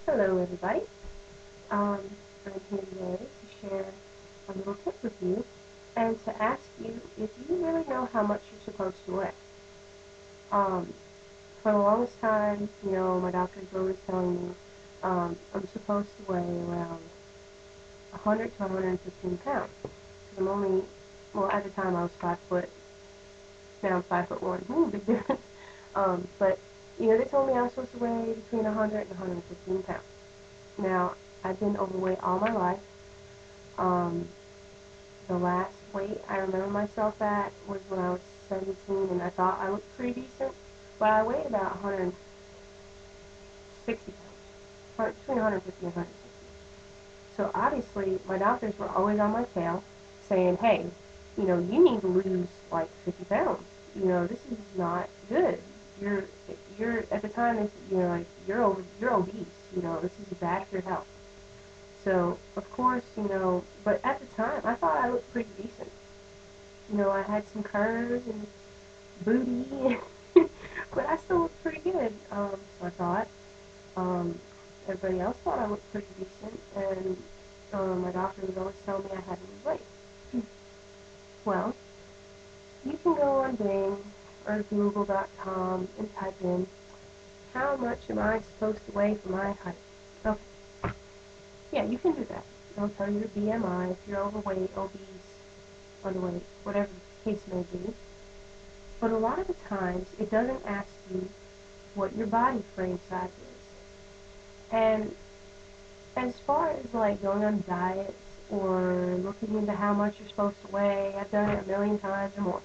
Hello everybody. I'm here today to share a little tip with you and to ask you if you really know how much you're supposed to weigh. Um, for the longest time, my doctors were always telling me I'm supposed to weigh around 100 to 115 pounds. Because I'm only, well, at the time I was 5 foot. Now I'm 5'1". Ooh, big difference. But they told me I was supposed to weigh between 100 and 115 pounds. Now, I've been overweight all my life. Um, the last weight I remember myself at was when I was 17, and I thought I looked pretty decent, but I weighed about 160 pounds, between 150 and 160. So obviously, my doctors were always on my tail, saying, "Hey, you need to lose like 50 pounds. This is not good. You're, you're at the time, it's, like you're obese. This is bad for your health." So, of course, but at the time, I thought I looked pretty decent. I had some curves and booty, but I still looked pretty good. So I thought. Everybody else thought I looked pretty decent, and my doctor was always telling me I had to lose weight. Well, you can go on Bing or Google.com and type in, how much am I supposed to weigh for my height? Okay. Yeah, you can do that. It'll tell you your BMI, if you're overweight, obese, underweight, whatever the case may be. But a lot of the times, it doesn't ask you what your body frame size is. And as far as like going on diets or looking into how much you're supposed to weigh, I've done it a million times or more.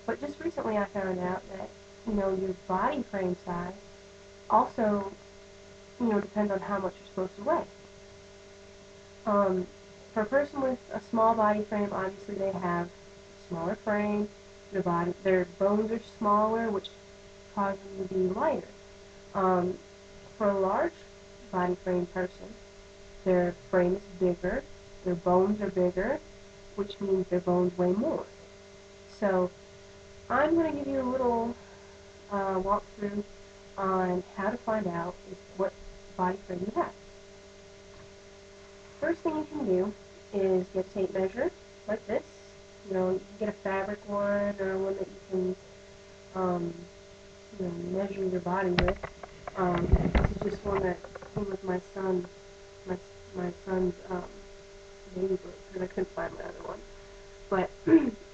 But just recently I found out that, your body frame size also, depends on how much you're supposed to weigh. Um, for a person with a small body frame, obviously they have a smaller frame, their bones are smaller, which causes them to be lighter. Um, for a large body frame person, their frame is bigger, their bones are bigger, which means their bones weigh more. So I'm going to give you a little walkthrough on how to find out what body frame you have. First thing you can do is get a tape measure like this. You can get a fabric one or one that you can measure your body with. This is just one that came with my son, my, my son's baby book, because I couldn't find my other one. But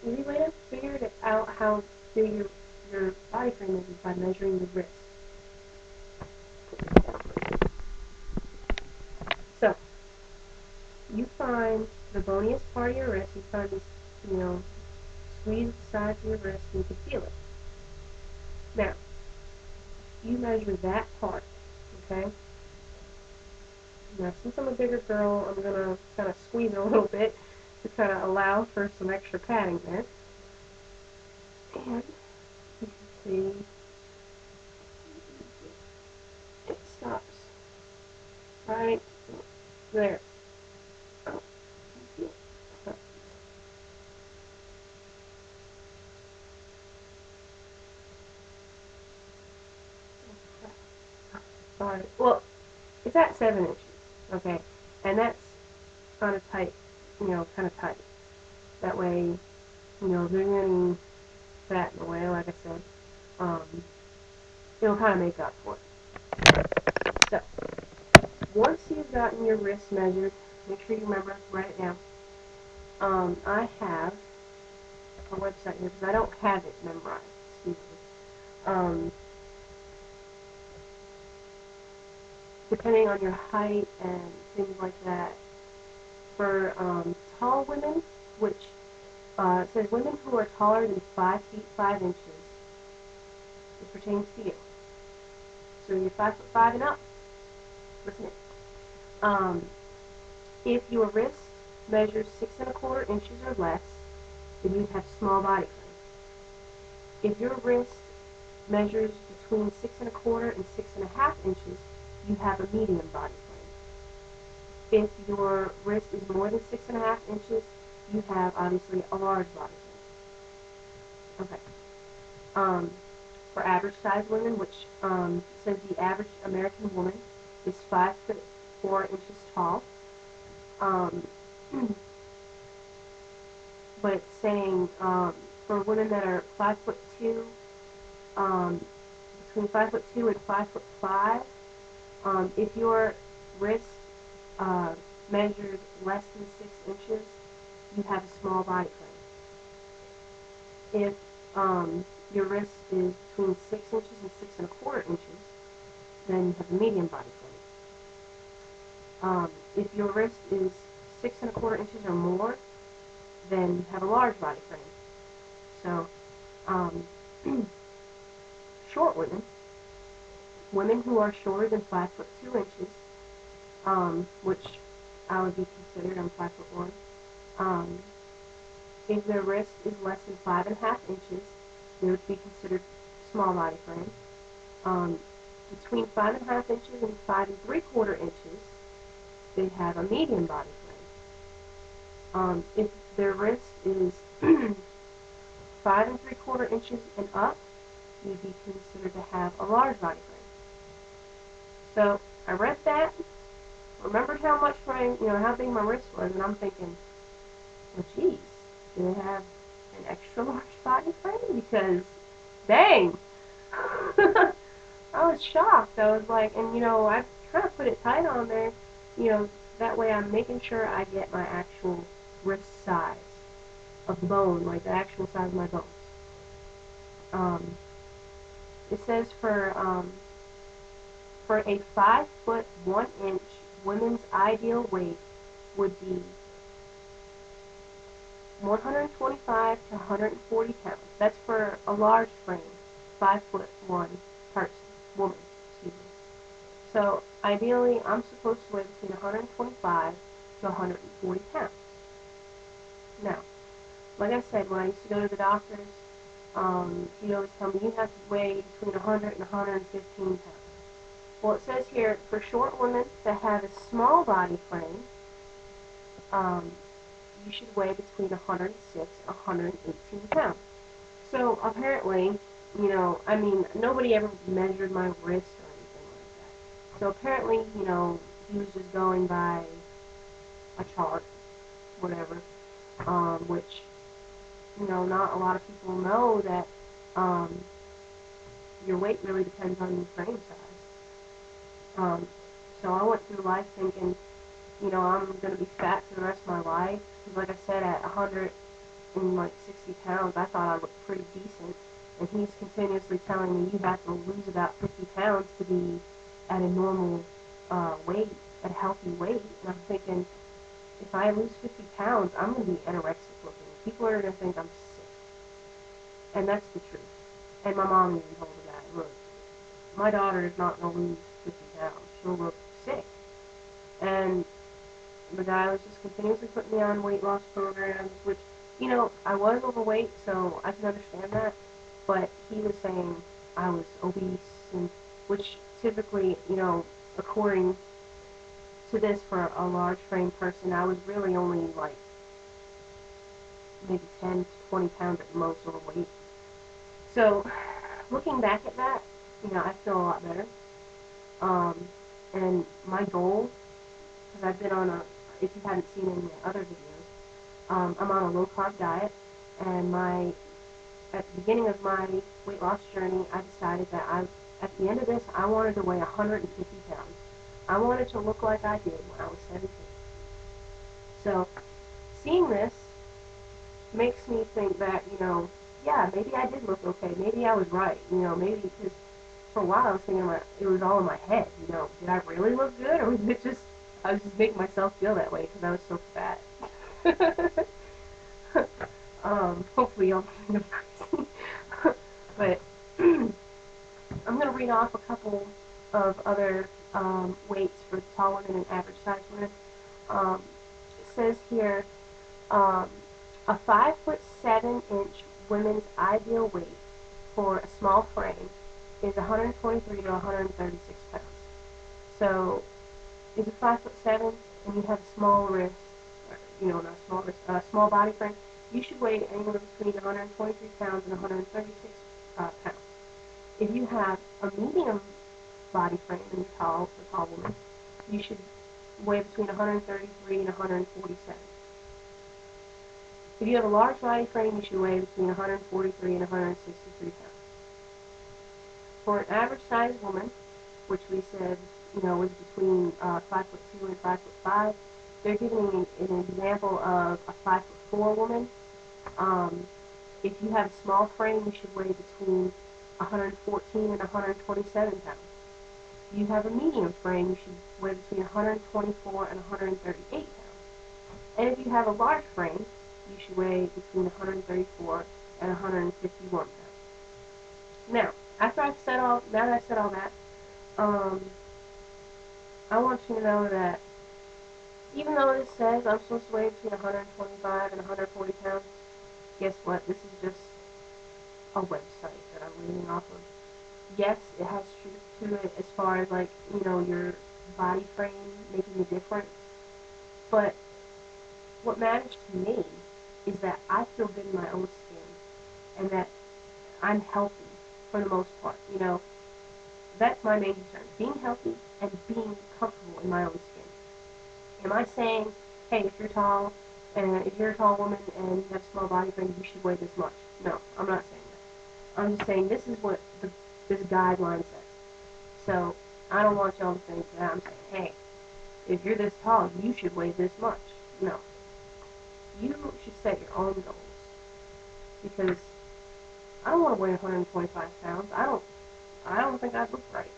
easy way to figure it out how big your body frame is by measuring the wrist. So you find the boniest part of your wrist. You find this, squeeze the sides of your wrist, and you can feel it. Now you measure that part. Okay. Now, since I'm a bigger girl, I'm going to kind of squeeze it a little bit to kind of allow for some extra padding there. And you can see it stops right there. Oh, sorry. Well, it's at 7 inches, okay? And that's kind of tight, kind of tight. That way, if there's any fat in the way, like I said, um, it'll kind of make up for it. So, once you've gotten your wrist measured, make sure you remember to write it down. I have a website here because I don't have it memorized. Excuse me. Depending on your height and things like that, for tall women, which it says women who are taller than 5 feet 5 inches, it pertains to you. So you're 5'5" and up. Listen in. If your wrist measures 6¼ inches or less, then you have small body frame. If your wrist measures between 6¼ and 6½ inches, you have a medium body frame. If your wrist is more than 6½ inches, you have obviously a large body frame. Okay. For average size women, which says the average American woman is 5'4" tall. Um, but it's saying for women that are 5'2", um, between 5'2" and 5'5", if your wrist measured less than 6 inches, you have a small body frame. If your wrist is between 6 inches and 6¼ inches, then you have a medium body frame. If your wrist is 6¼ inches or more, then you have a large body frame. So, short women who are shorter than 5'2", which I would be considered, I'm 5'1". If their wrist is less than 5½ inches, they would be considered small body frame. Between 5½ inches and 5¾ inches, they have a medium body frame. If their wrist is 5¾ inches and up, you'd be considered to have a large body frame. So I read that, remembered how much how big my wrist was, and I'm thinking, well, geez, do they have an extra large body frame? Because, dang, I was shocked. I was like, and I kind of put it tight on there, that way I'm making sure I get my actual wrist size of bone, like the actual size of my bones. It says for a 5'1" women's ideal weight would be 125 to 140 pounds. That's for a large frame, 5'1" woman. Excuse me. So ideally, I'm supposed to weigh between 125 to 140 pounds. Now, like I said, when I used to go to the doctors, he'd always tell me you have to weigh between 100 and 115 pounds. Well, it says here, for short women that have a small body frame, you should weigh between 106 and 118 pounds. So apparently, nobody ever measured my wrist or anything like that. So apparently, he was just going by a chart, whatever, which, not a lot of people know that your weight really depends on your frame size. So I went through life thinking, I'm going to be fat for the rest of my life. Because like I said, at 160 pounds, I thought I looked pretty decent. And he's continuously telling me you have to lose about 50 pounds to be at a normal weight, a healthy weight. And I'm thinking, if I lose 50 pounds, I'm going to be anorexic looking. People are going to think I'm sick. And that's the truth. And my mom even told me that. Look, my daughter is not going to lose 50 pounds. She'll look sick. And the guy was just continuously putting me on weight loss programs, which, I was overweight, so I can understand that. But he was saying I was obese, and which typically, according to this, for a large frame person, I was really only like maybe 10 to 20 pounds at most overweight. So, looking back at that, I feel a lot better. And my goal, because I've been on if you haven't seen any of my other videos, I'm on a low-carb diet, and at the beginning of my weight loss journey, I decided that at the end of this, I wanted to weigh 150 pounds. I wanted to look like I did when I was 17. So, seeing this makes me think that, yeah, maybe I did look okay. Maybe I was right. Maybe because for a while I was thinking it was all in my head. Did I really look good, or was it just I was just making myself feel that way because I was so fat? Hopefully y'all don't think I'm crazy. But I'm going to read off a couple of other weights for tall women and average size women. It says here, a 5'7" women's ideal weight for a small frame is 123 to 136 pounds. So, if you're 5'7" and you have a small wrist, not small wrist, small body frame, you should weigh anywhere between 123 pounds and 136 pounds. If you have a medium body frame and you're tall, a tall woman, you should weigh between 133 and 147. If you have a large body frame, you should weigh between 143 and 163 pounds. For an average sized woman, which we said, was between 5'2" and 5'5", they're giving an example of a 5'4" woman. If you have a small frame, you should weigh between 114 and 127 pounds. If you have a medium frame, you should weigh between 124 and 138 pounds. And if you have a large frame, you should weigh between 134 and 151 pounds. Now, that I've said all that, I want you to know that even though it says I'm supposed to weigh between 125 and 140 pounds, guess what? This is just a website that I'm reading off of. Yes, it has truth to it as far as your body frame making a difference. But what matters to me is that I feel good in my own skin and that I'm healthy for the most part. That's my main concern. Being healthy and being comfortable in my own skin. Am I saying, hey, if you're tall and if you're a tall woman and you have a small body frame, you should weigh this much? No, I'm not saying that. I'm just saying this is what this guideline says. So I don't want y'all to think that I'm saying, hey, if you're this tall, you should weigh this much. No. You should set your own goals. Because I don't want to weigh 125 pounds. I don't think I'd look right.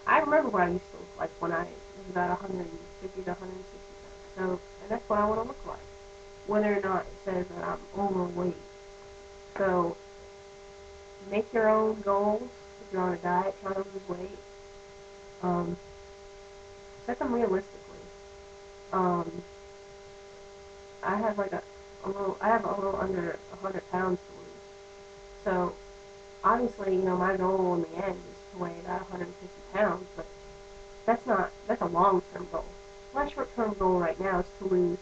I remember what I used to look like when I was about 150 to 160 pounds. So, and that's what I want to look like, whether or not it says that I'm overweight. So, make your own goals. If you're on a diet trying to lose weight, set them realistically. I have a little under 100 pounds to lose. So, obviously, my goal in the end is to weigh about 150 pounds, but that's a long-term goal. My short-term goal right now is to lose,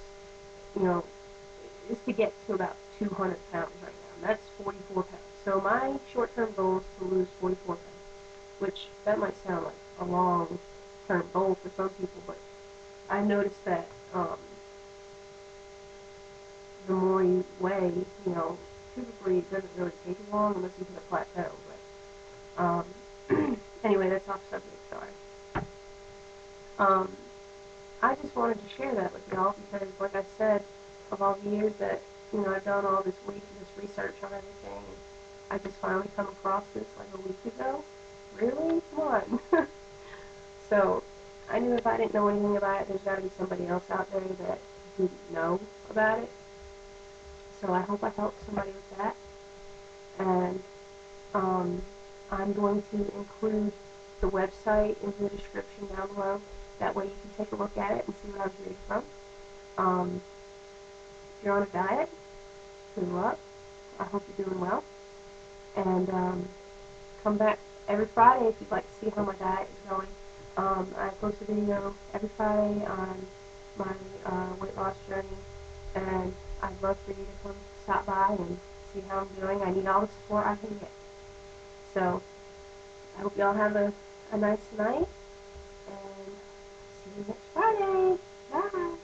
is to get to about 200 pounds right now, and that's 44 pounds. So my short-term goal is to lose 44 pounds, which that might sound like a long-term goal for some people, but I noticed that the more you weigh, typically it doesn't really take as long unless you hit a plateau. But anyway, that's off subject. Sorry. I just wanted to share that with y'all because, like I said, of all the years that I've done all this research on everything, and I just finally come across this like a week ago. Really? Come on. So I knew if I didn't know anything about it, there's got to be somebody else out there that didn't know about it. So I hope I helped somebody with that. And I'm going to include the website in the description down below. That way you can take a look at it and see what I was reading from. If you're on a diet, good luck. I hope you're doing well. And come back every Friday if you'd like to see how my diet is going. I post a video every Friday on my weight loss journey, and I'd love for you to come stop by and see how I'm doing. I need all the support I can get. So I hope y'all have a nice night, and see you next Friday. Bye.